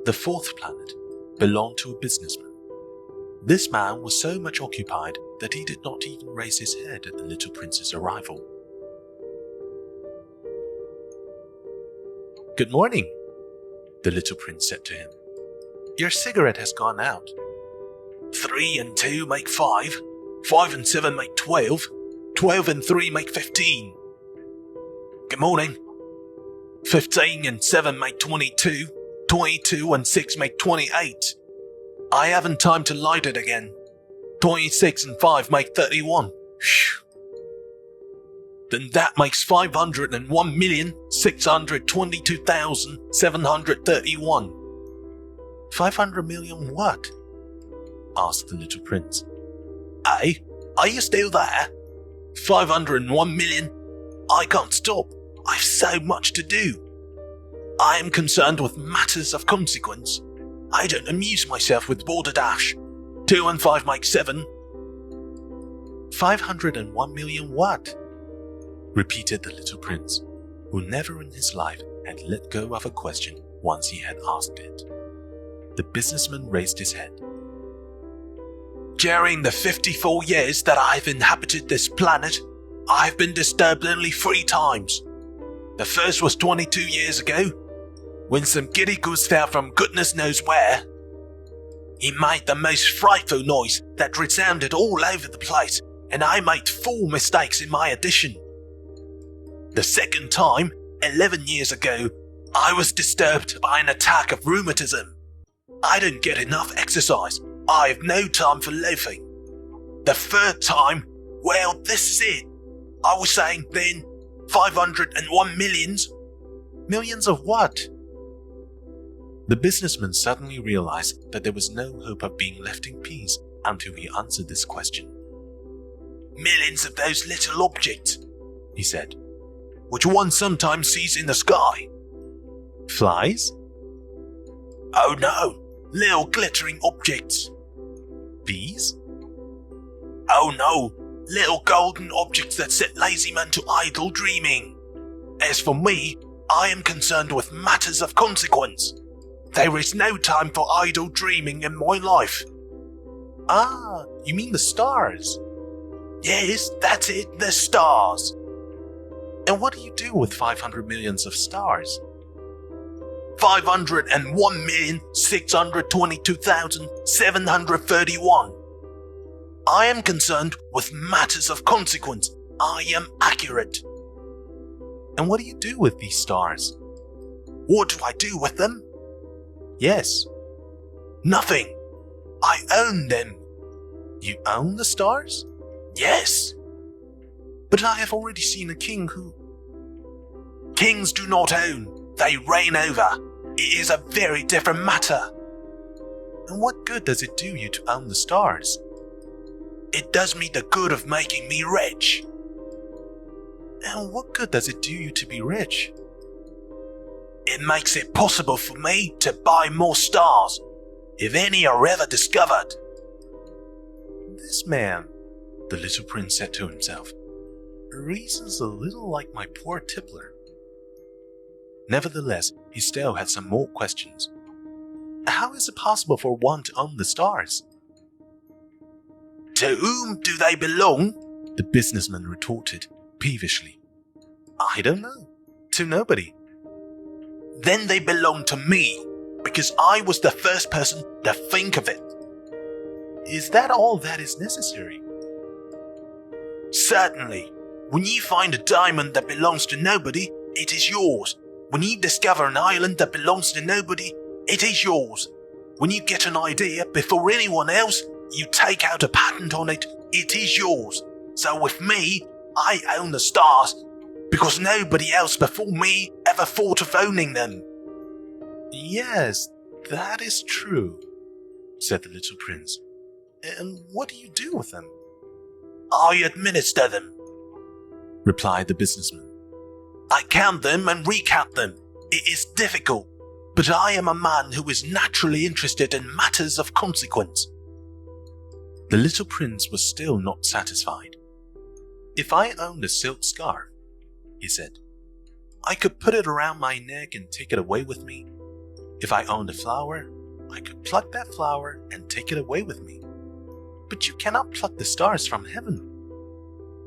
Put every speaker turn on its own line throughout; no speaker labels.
The fourth planet belonged to a businessman. This man was so much occupied that he did not even raise his head at the little prince's arrival. "Good morning," the little prince said to him. "Your cigarette has gone out." 3 and 2 make 5. 5 and 7 make 12. 12 and 3 make 15. "Good morning." 15 and 7 make 22. 22 and 6 make 28. "I haven't time to light it again." 26 and 5 make 31. Phew. "Then that makes 501,622,731. 500 million what?" asked the little prince. "Hey, are you still there? 501 million. I can't stop. I've so much to do. I am concerned with matters of consequence. I don't amuse myself with balderdash. 2 and 5 make 7. 501 million what?" repeated the little prince, who never in his life had let go of a question once he had asked it. The businessman raised his head. "During the 54 years that I've inhabited this planet, I've been disturbed only 3 times. The first was 22 years ago, when some giddy goose fell from goodness knows where. He made the most frightful noise that resounded all over the place, and I made 4 mistakes in my addition. The second time, 11 years ago, I was disturbed by an attack of rheumatism. I don't get enough exercise. I have no time for loafing. The third time, well, this is it. I was saying then, 501 millions. Millions of what?" The businessman suddenly realized that there was no hope of being left in peace until he answered this question. "Millions of those little objects," he said, "which one sometimes sees in the sky." "Flies?" "Oh no, little glittering objects." "Bees?" "Oh no, little golden objects that set lazy men to idle dreaming. As for me, I am concerned with matters of consequence. There is no time for idle dreaming in my life." "Ah, you mean the stars?" "Yes, that's it, the stars." "And what do you do with 500 millions of stars?" 501,622,731. I am concerned with matters of consequence. I am accurate." "And what do you do with these stars?" "What do I do with them?" "Yes." "Nothing. I own them." "You own the stars?" "Yes." "But I have already seen a king who—" "Kings do not own. They reign over. It is a very different matter." "And what good does it do you to own the stars?" "It does me the good of making me rich." "And what good does it do you to be rich?" "It makes it possible for me to buy more stars, if any are ever discovered." "This man," the little prince said to himself, "reasons a little like my poor tippler." Nevertheless, he still had some more questions. "How is it possible for one to own the stars?" "To whom do they belong?" the businessman retorted peevishly. "I don't know. To nobody." "Then they belong to me, because I was the first person to think of it." "Is that all that is necessary?" "Certainly. When you find a diamond that belongs to nobody, it is yours. When you discover an island that belongs to nobody, it is yours. When you get an idea before anyone else, you take out a patent on it, it is yours. So with me, I own the stars, because nobody else before me ever thought of owning them." "Yes, that is true," said the little prince. "And what do you do with them?" "I administer them," replied the businessman. "I count them and recount them. It is difficult, but I am a man who is naturally interested in matters of consequence." The little prince was still not satisfied. "If I owned a silk scarf," he said, "I could put it around my neck and take it away with me. If I owned a flower, I could pluck that flower and take it away with me. But you cannot pluck the stars from heaven.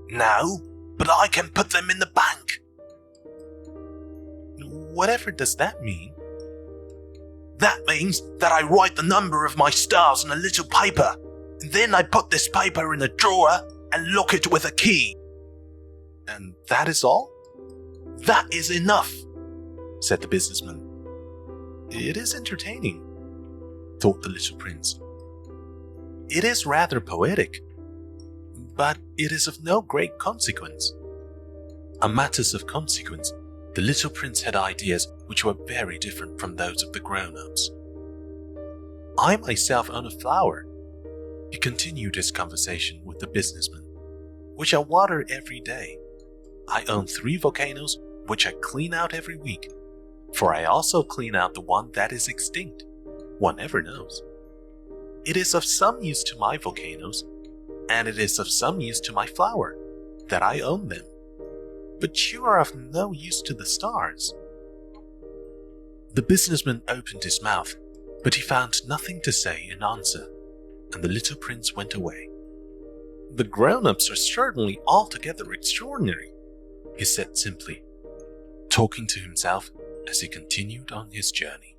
No, but I can put them in the bank. Whatever does that mean? That means that I write the number of my stars on a little paper. Then I put this paper in a drawer and lock it with a key. And that is all? That is enough, said the businessman. It is entertaining, thought the little prince. It is rather poetic, but it is of no great consequence. On matters of consequence, the little prince had ideas which were very different from those of the grown-ups. I myself own a flower, he continued his conversation with the businessman, which I water every day. I own 3 volcanoes which I clean out every week, for I also clean out the one that is extinct. One never knows. It is of some use to my volcanoes, and it is of some use to my flower, that I own them. But you are of no use to the stars. The businessman opened his mouth, but he found nothing to say in answer, and the little prince went away. The grown-ups are certainly altogether extraordinary, he said simply, talking to himself as he continued on his journey.